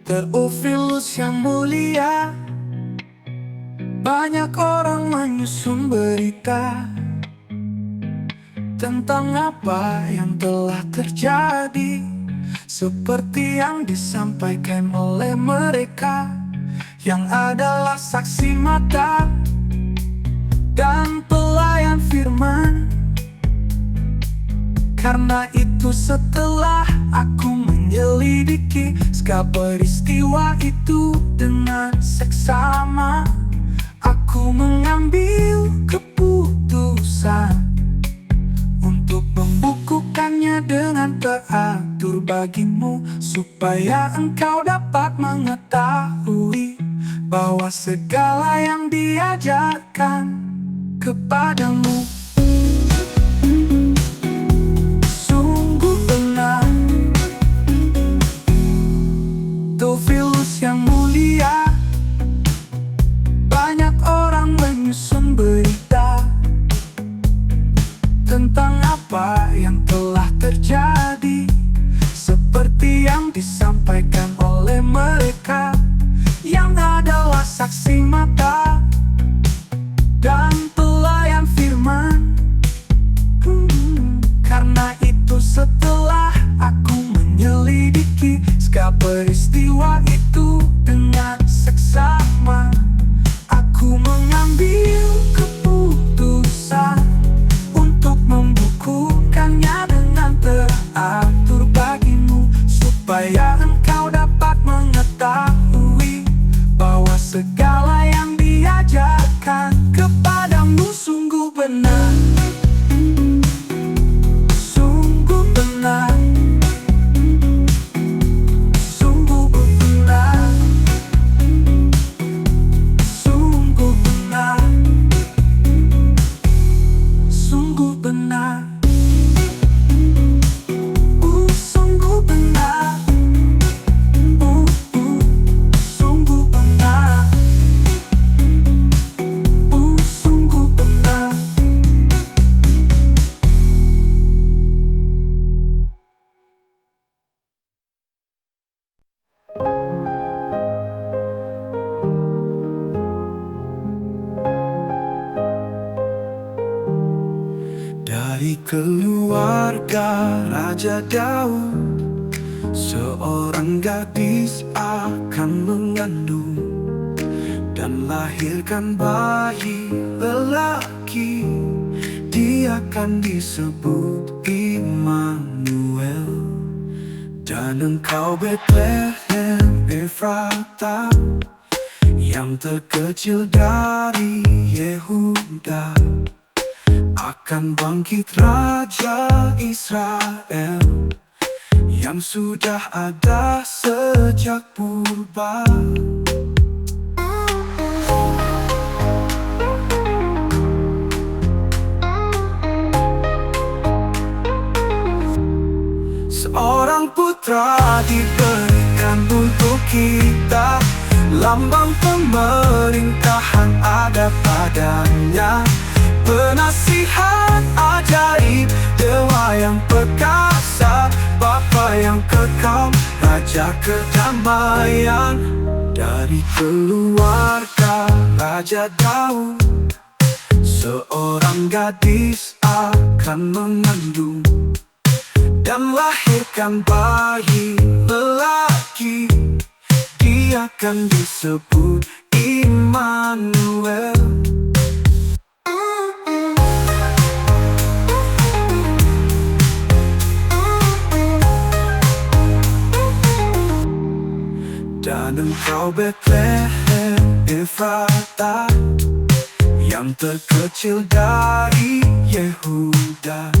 Teofilus yang mulia, banyak orang menyusun berita tentang apa yang telah terjadi, seperti yang disampaikan oleh mereka yang adalah saksi mata dan pelayan firman. Karena itu setelah aku menyelidiki segala peristiwa itu dengan seksama, aku mengambil keputusan untuk membukukannya dengan teratur bagimu, supaya engkau dapat mengetahui bahwa segala yang diajarkan kepadamu sungguh benar. Teofilus yang mulia, banyak orang menyusun berita tentang apa yang telah terjadi, seperti yang disampaikan oleh mereka yang adalah saksi mata dan pelayan firman. Karena itu setelah aku menyelidiki segala peristiwa itu dengan seksama, aku mengambil keputusan untuk membukukannya dengan teratur bagimu, supaya engkau dapat mengetahui bahwa segala yang diajarkan kepadamu sungguh benar. Sungguh benar. Sungguh benar. Sungguh benar. Sungguh benar. Sungguh benar. Sungguh benar. Sungguh benar. Dari keluarga Raja Daud, seorang gadis akan mengandung dan lahirkan bayi lelaki. Dia akan disebut Immanuel. Dan engkau Betlehem Efrata, yang terkecil dari Yehuda, akan bangkit Raja Israel, yang sudah ada sejak purba. Seorang putra diberikan untuk kita, lambang pemerintahan ada padanya. Penasihat ajaib, Dewa yang perkasa, Bapa yang kekal, Raja kedamaian. Dari keluarga Raja Daud, seorang gadis akan mengandung dan lahirkan bayi lelaki. Dia akan disebut Immanuel. Dan engkau Betlehem Efrata, yang terkecil dari Yehuda,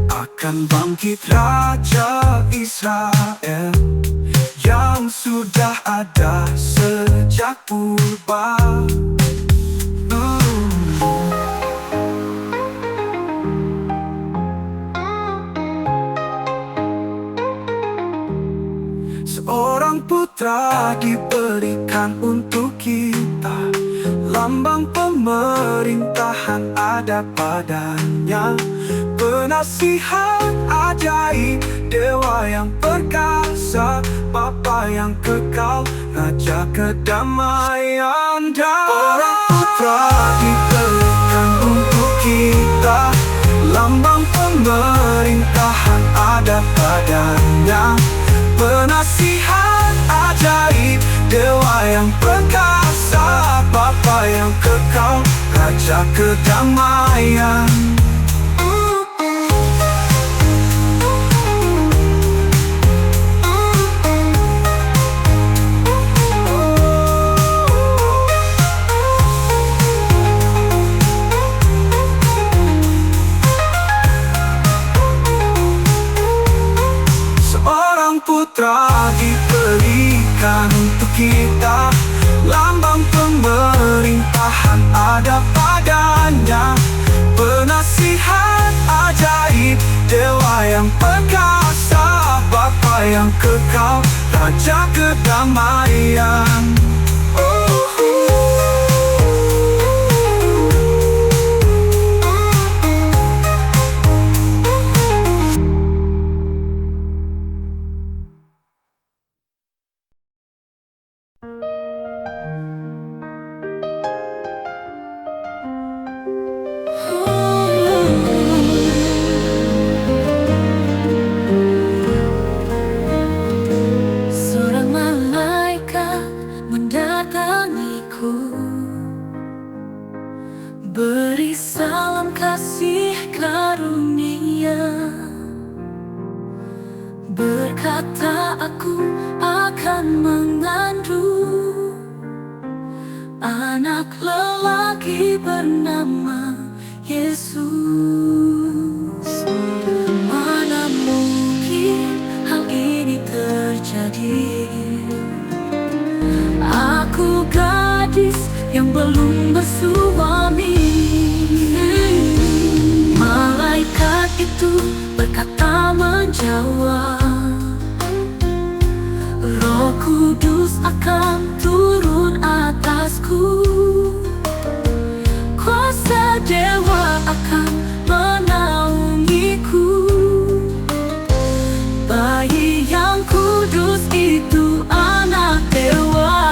akan bangkit Raja Israel, yang sudah ada sejak purba. Seorang putra diberikan untuk kita, lambang pemerintahan ada padanya. Penasihat ajaib, Dewa yang perkasa, Bapa yang kekal, Raja kedamaian. Dan orang putra diberikan untuk kita, lambang pemerintahan ada padanya. Penasihat ajaib, Dewa yang perkasa, Bapa yang kekal, Raja kedamaian. Putra diberikan untuk kita, lambang pemerintahan ada padanya. Penasihat ajaib, Dewa yang perkasa, Bapa yang kekal, Raja kedamaian. Beri salam kasih karunia, berkata aku akan mengandung anak lelaki bernama Yesus. Mana mungkin hal ini terjadi? Aku gadis yang belum bersuami. Malaikat itu berkata menjawab, Roh Kudus akan turun atasku, kuasa Dewa akan menaungiku. Bayi yang kudus itu anak Dewa.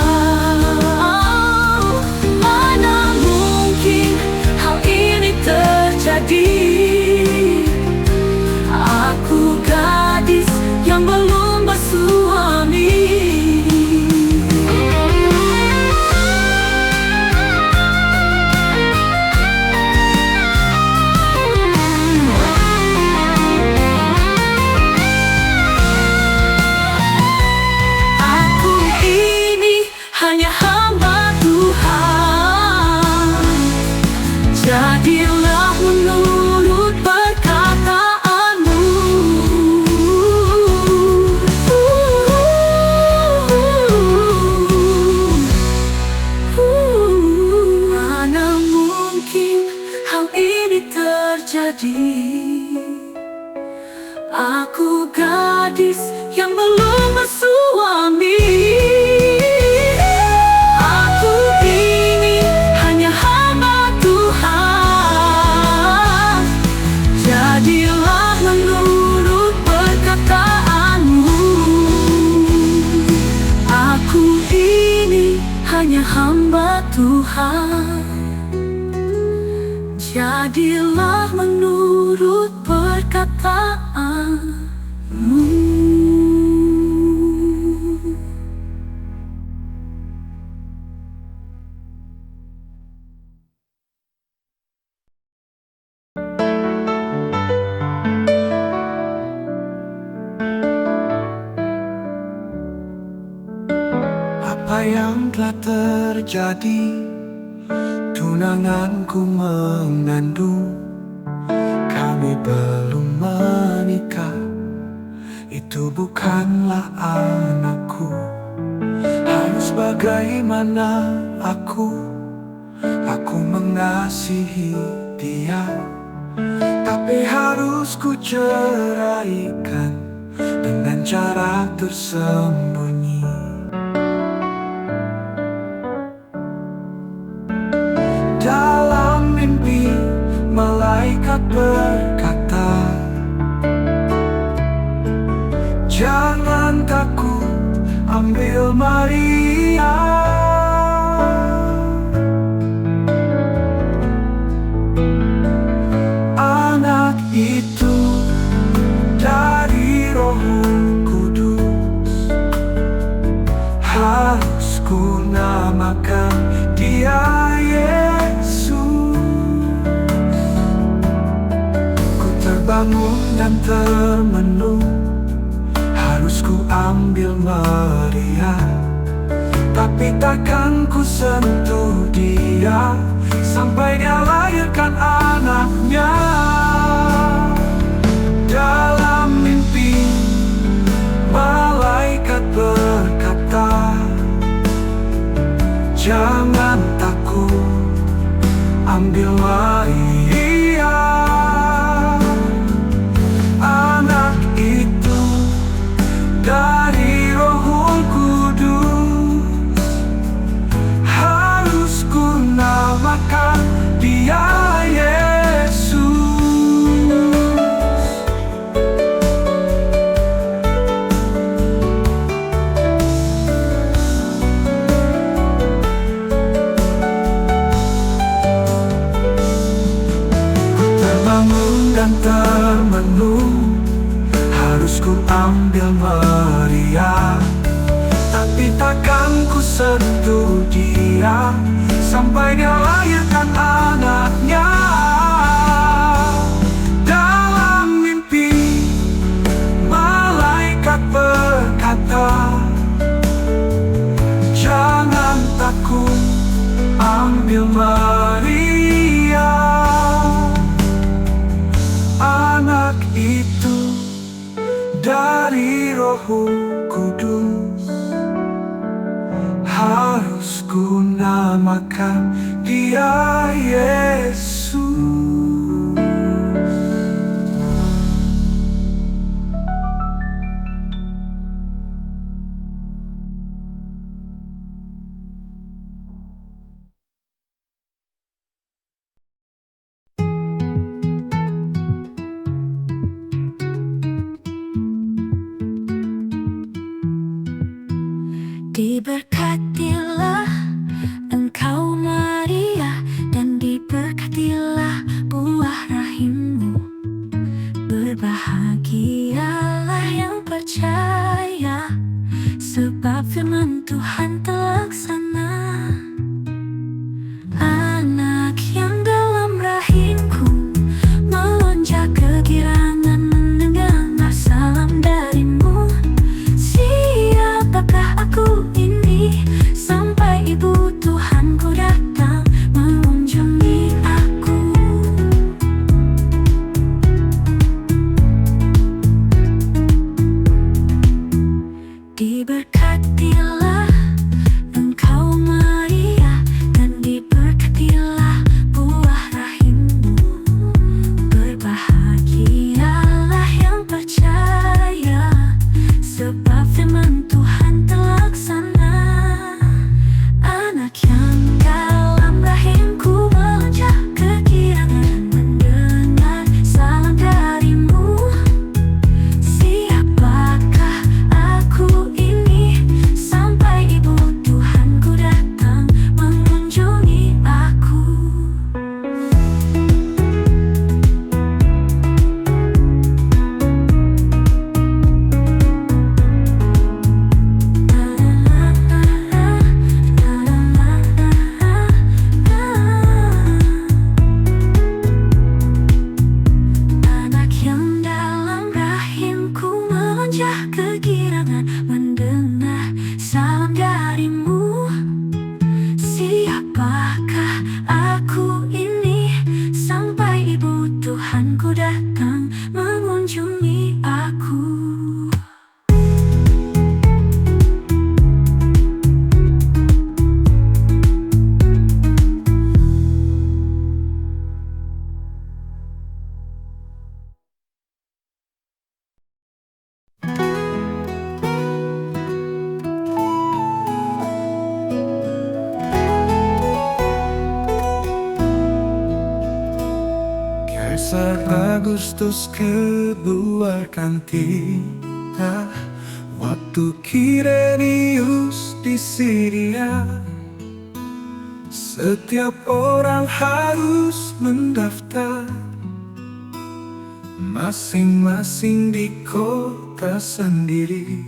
Aku gadis yang belum bersuami. Aku ini hanya hamba Tuhan, jadilah menurut perkataanmu. Mana mungkin hal ini terjadi? Aku gadis yang belum bersuami. Aku ini hanya hamba Tuhan, jadilah menurut perkataanmu. Aku ini hanya hamba Tuhan, jadilah menurut perkataanmu. Apa yang telah terjadi? Tunanganku mengandung, kami belum menikah. Itu bukanlah anakku. Harus bagaimana aku mengasihi dia, tapi harus ku ceraikan dengan cara tersembunyi. Dalam mimpi malaikat berkata, terbangun dan termenung, harus ku ambil Maria, tapi takkan ku sentuh dia sampai dia lahirkan anaknya. Dalam mimpi malaikat berkata, jangan takut, ambil Maria. Anak itu dari Roh Kudus, harus ku namakan dia Yesus. Terbangun dan termenung, harus ku ambil Maria, tapi takkan ku sentuh dia sampai dia lahirkan anaknya. Dalam mimpi malaikat berkata, jangan takut, ambil Maria. Anak itu dari Roh Kudus, harus ku namakan dia Yesus. Diberkatilah engkau Maria, dan diberkatilah buah rahimmu. Berbahagialah yang percaya, sebab firman Tuhan terlaksana. Anak yang dalam rahimku melonjak kegirangan mendengar salam darimu. Siapakah aku ini, sampai ibu Tuhanku datang mengunjungi aku. Diberkatilah engkau Maria, dan diberkatilah buah rahimmu. Berbahagialah yang percaya, sebab firman Tuhan terlaksana. Anak yang dalam rahimku melonjak kegirangan mendengar salam darimu. Siapakah aku ini, sampai ibu Tuhanku datang mengunjungi aku. Anak yang dalam rahimku melonjak kegirangan mendengar salam darimu. Siapakah aku ini, sampai ibu Tuhanku datang mengunjungi aku. Kaisar Agustus keluarkan titah, waktu Kirenius di Syria. Setiap orang harus mendaftar, masing-masing di kota sendiri.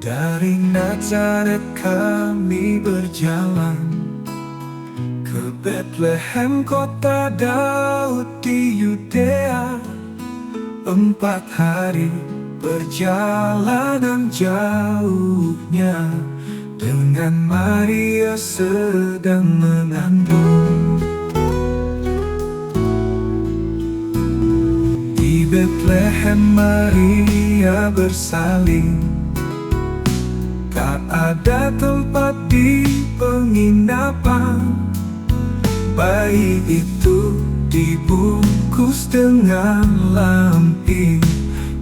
Dari Nazaret kami berjalan ke Bethlehem, kota Daud di Yudea. 4 hari perjalanan jauhnya, dengan Maria sedang mengandung. Di Betlehem Maria bersalin, tak ada tempat di penginapan. Bayi itu dibungkus dengan lampin,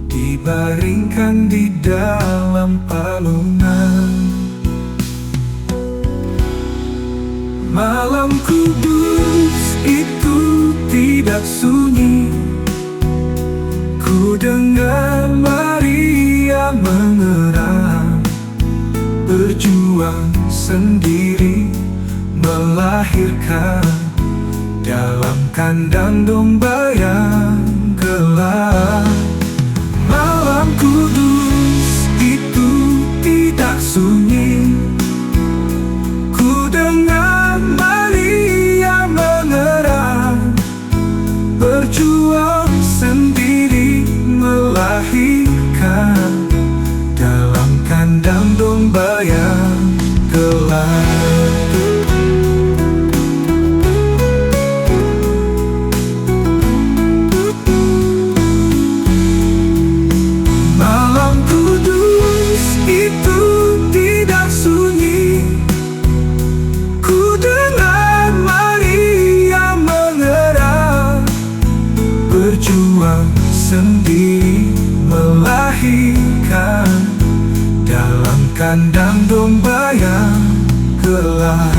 dibaringkan di dalam palungan. Malam kudus itu tidak sunyi, ku dengar Maria mengerang, berjuang sendiri melahirkan dalam kandang domba yang gelap. Malam kudus itu tidak sunyi, ku dengar Maria mengerang, berjuang sendiri melahirkan dalam kandang domba yang gelap. Malam kudus itu tidak sunyi, ku dengar Maria mengerang, berjuang sendiri melahirkan dalam kandang domba yang gelap.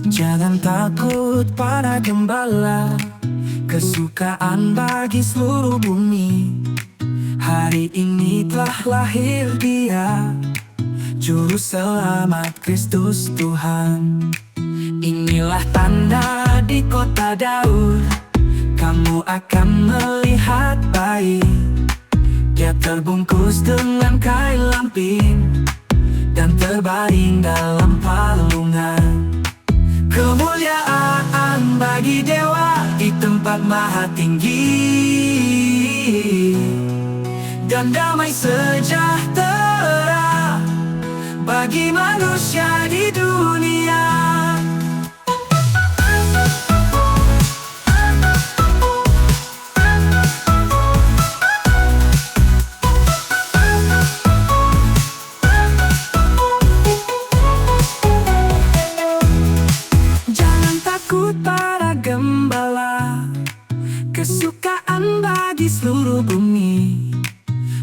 Jangan takut para gembala, kesukaan bagi seluruh bumi. Hari ini telah lahir Dia, Juru Selamat Kristus Tuhan. Inilah tanda di kota Daud, kamu akan melihat bayi. Dia terbungkus dengan kain lampin dan terbaring dalam palungan. Kemuliaan bagi Dewa di tempat maha tinggi, dan damai sejahtera bagi manusia di dunia. Para gembala, kesukaan bagi seluruh bumi.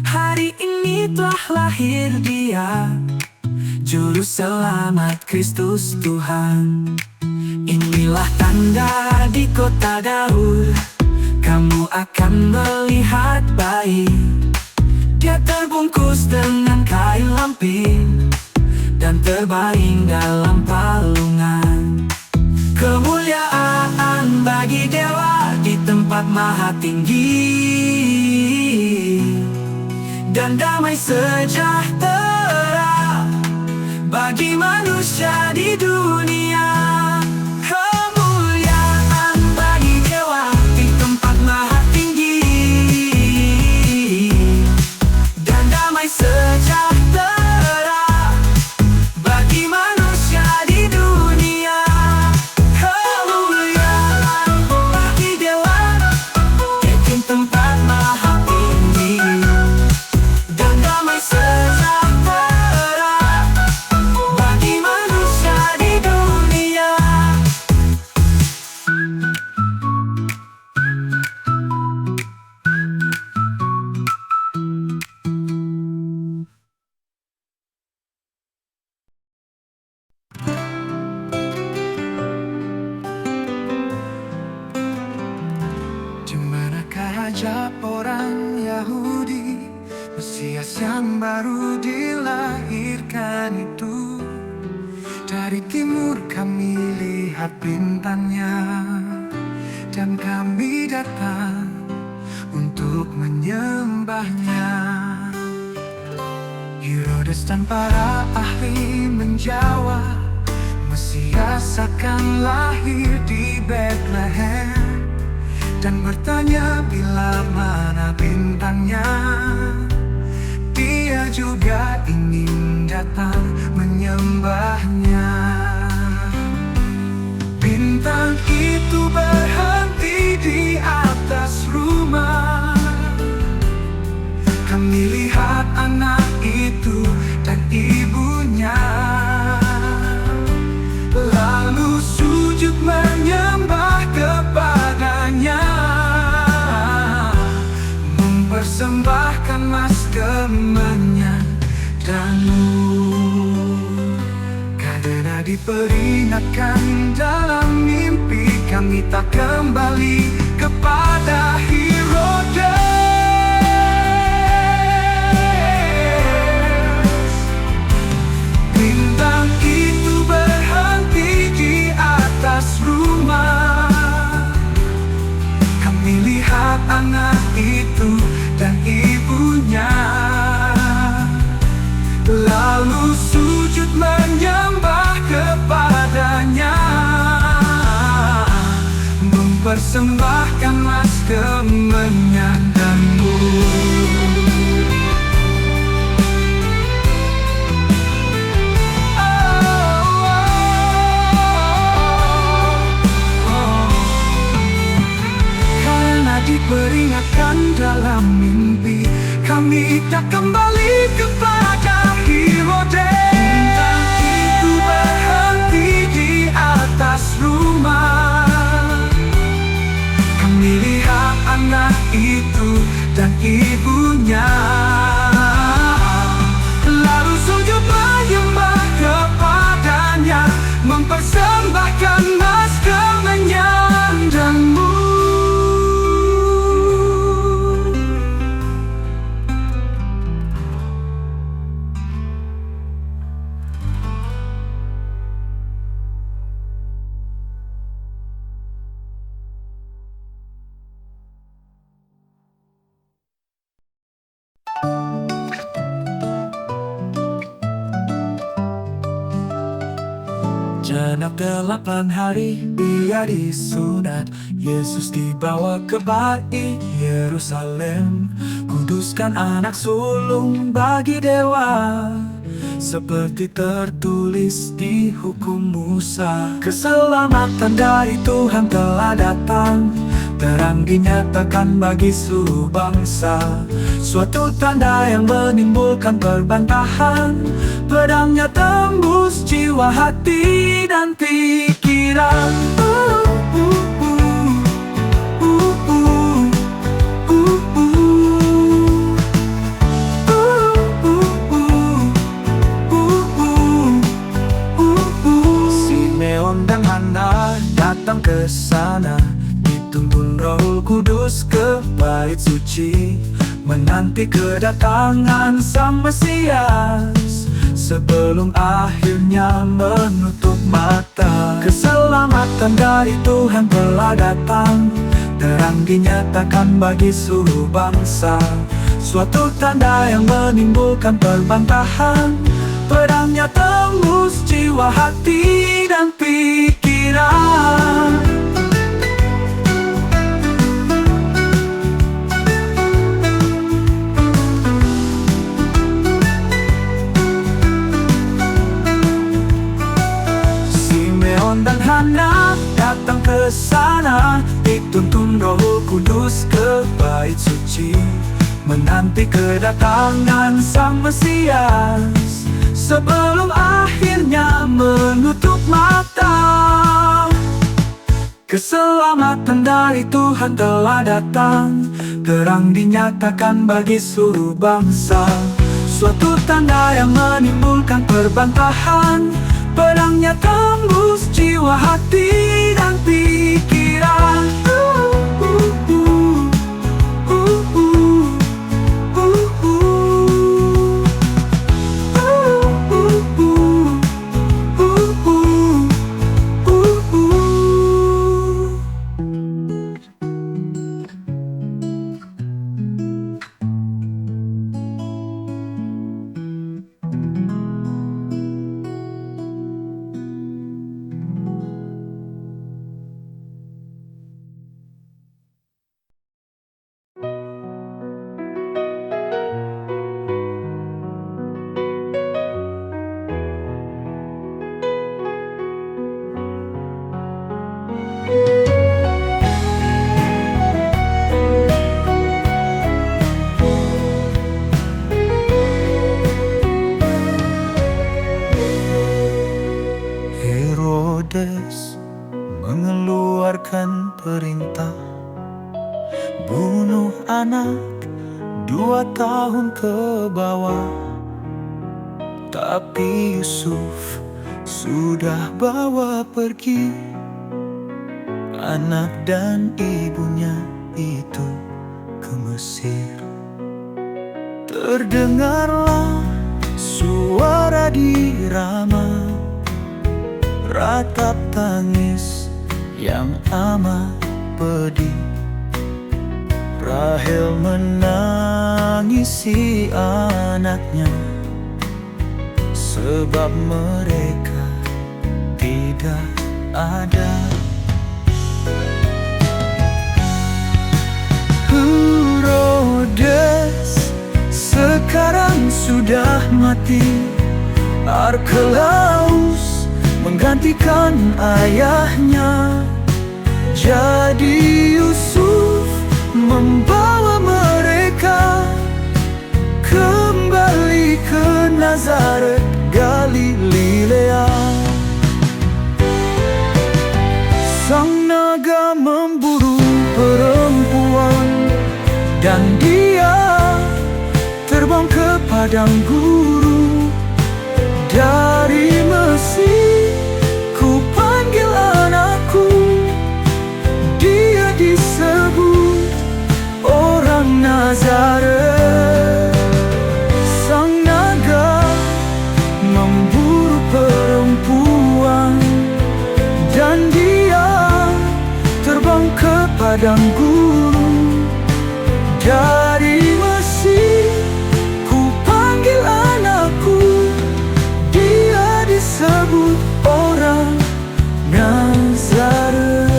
Hari ini telah lahir Dia, Juru Selamat Kristus Tuhan. Inilah tanda di kota Daud, kamu akan melihat bayi. Dia terbungkus dengan kain lampin dan terbaring dalam palungan. Kemuliaan bagi Dewa di tempat maha tinggi, dan damai sejahtera bagi manusia di dunia. Kemuliaan bagi Dewa di tempat maha tinggi, dan damai sejahtera bagi manusia di dunia. Mesias yang baru dilahirkan itu. Dari timur kami lihat bintangnya, dan kami datang untuk menyembahnya. Herodes dan para ahli menjawab, Mesias akan lahir di Bethlehem, dan bertanya bila mana bintangnya. Dia juga ingin datang menyembahnya. Bintang itu berhenti di atas rumah. Kami lihat anak itu dan ibunya, lalu sujud menyembah kepadanya, mempersembahkan emas, kemenyan, dan nur. Karena diperingatkan dalam mimpi, kami tak kembali kepada Herodes. Bintang itu berhenti di atas rumah. Kami lihat anak itu dan ibunya, lalu sujud menyembah kepadanya, mempersembahkan emas, kemenyan, dan nur. Karena diperingatkan dalam mimpi, kami tak kembali kepada Herodes. Bintang itu berhenti di atas rumah. Kami lihat anak itu dan ibunya, lalu sujud menyembah kepadanya, mempersembahkan emas, kemenyan, dan nur. Genap 8 hari ia disunat, Yesus dibawa ke bait Yerusalem. Kuduskan anak sulung bagi dewa, seperti tertulis di hukum Musa. Keselamatan dari Tuhan telah datang, terang dinyatakan bagi seluruh bangsa. Suatu tanda yang menimbulkan perbantahan, pedangnya tembus jiwa, hati, dan pikiran. Simeon dan Hana datang ke sana, dituntun Roh Kudus ke bait suci, menanti kedatangan Sang Mesias, sebelum akhirnya menutup mata. Keselamatan dari Tuhan telah datang, terang dinyatakan bagi seluruh bangsa. Suatu tanda yang menimbulkan perbantahan, pedangnya tembus jiwa, hati, dan pikiran. Dan Hana datang ke sana, dituntun Roh Kudus ke bait suci, menanti kedatangan Sang Mesias, sebelum akhirnya menutup mata. Keselamatan dari Tuhan telah datang, terang dinyatakan bagi seluruh bangsa. Suatu tanda yang menimbulkan perbantahan, pedangnya tembus jiwa, hati, dan pikiran. 2 tahun ke bawah, tapi Yusuf sudah bawa pergi anak dan ibunya itu ke Mesir. Terdengarlah suara di Rama, ratap tangis yang amat pedih. Rahel menangisi anaknya, sebab mereka tidak ada. Herodes sekarang sudah mati. Arkelaus menggantikan ayahnya. Jadi Yusuf membawa mereka kembali ke Nazaret, Galilea. Sang naga memburu perempuan, dan dia terbang ke padang gurun. Dari Mesir ku panggil anakku, dia disebut orang Nazaret. Sang naga memburu perempuan, dan dia terbang ke padang gurun. Dari Mesir ku panggil anakku, dia disebut orang Nazaret.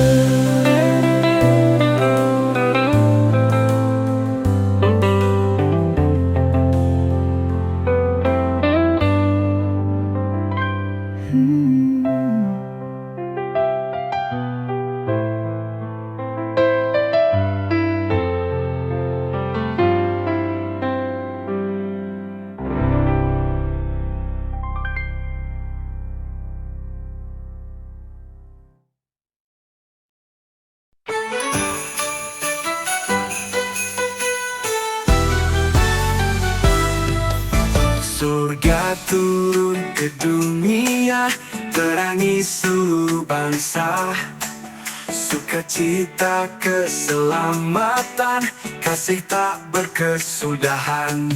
Surga turun ke dunia, terangi seluruh bangsa. Sukacita keselamatan, kasih tak berkesudahan.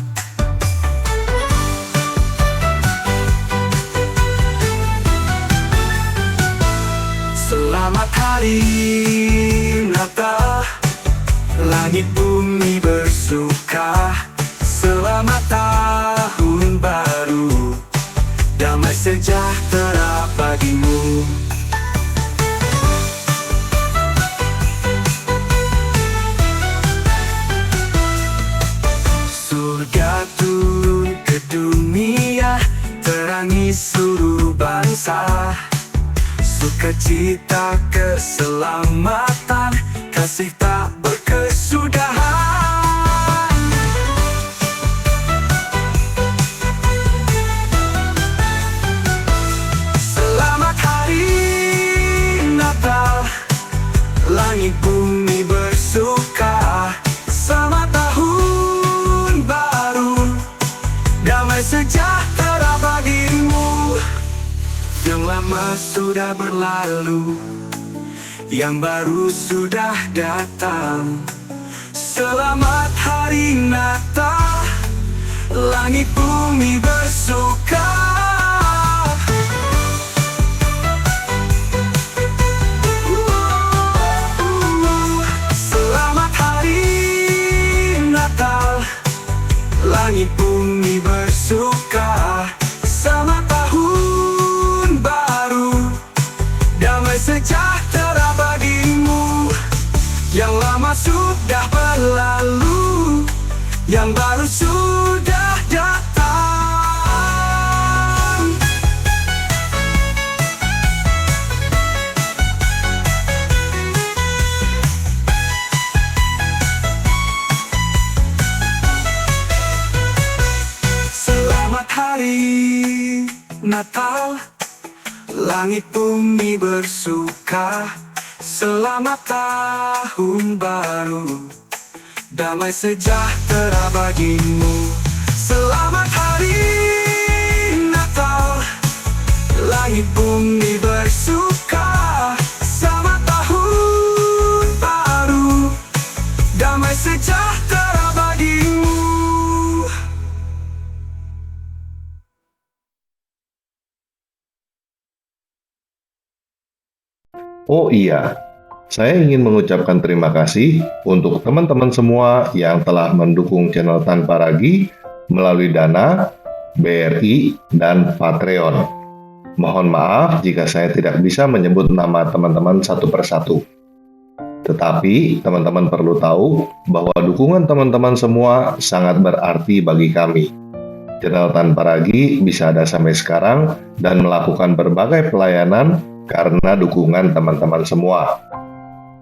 Selamat hari Natal, langit bumi bersuka. Selamat tahun baru, damai sejahtera bagimu. Surga turun ke dunia, terangi seluruh bangsa. Sukacita keselamatan, kasih tak berkesudahan. Langit bumi bersuka, selamat tahun baru, damai sejahtera bagimu. Yang lama sudah berlalu, yang baru sudah datang. Selamat hari Natal, langit bumi bersuka. Langit bumi bersuka, selamat tahun baru, damai sejahtera bagimu. Yang lama sudah berlalu, yang baru sudah datang. Hari Natal, langit bumi bersuka. Selamat tahun baru, damai sejahtera bagimu. Selamat Hari Natal, langit bumi bersuka. Selamat Tahun Baru, damai sejahtera bagimu. Oh iya, saya ingin mengucapkan terima kasih untuk teman-teman semua yang telah mendukung channel Tanpa Ragi melalui Dana, BRI, dan Patreon. Mohon maaf jika saya tidak bisa menyebut nama teman-teman satu persatu. Tetapi, teman-teman perlu tahu bahwa dukungan teman-teman semua sangat berarti bagi kami. Channel Tanpa Ragi bisa ada sampai sekarang dan melakukan berbagai pelayanan karena dukungan teman-teman semua.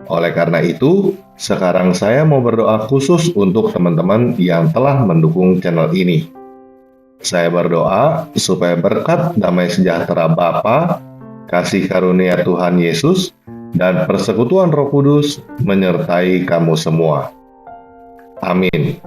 Oleh karena itu, sekarang saya mau berdoa khusus untuk teman-teman yang telah mendukung channel ini. Saya berdoa supaya berkat damai sejahtera Bapa, kasih karunia Tuhan Yesus, dan persekutuan Roh Kudus menyertai kamu semua. Amin.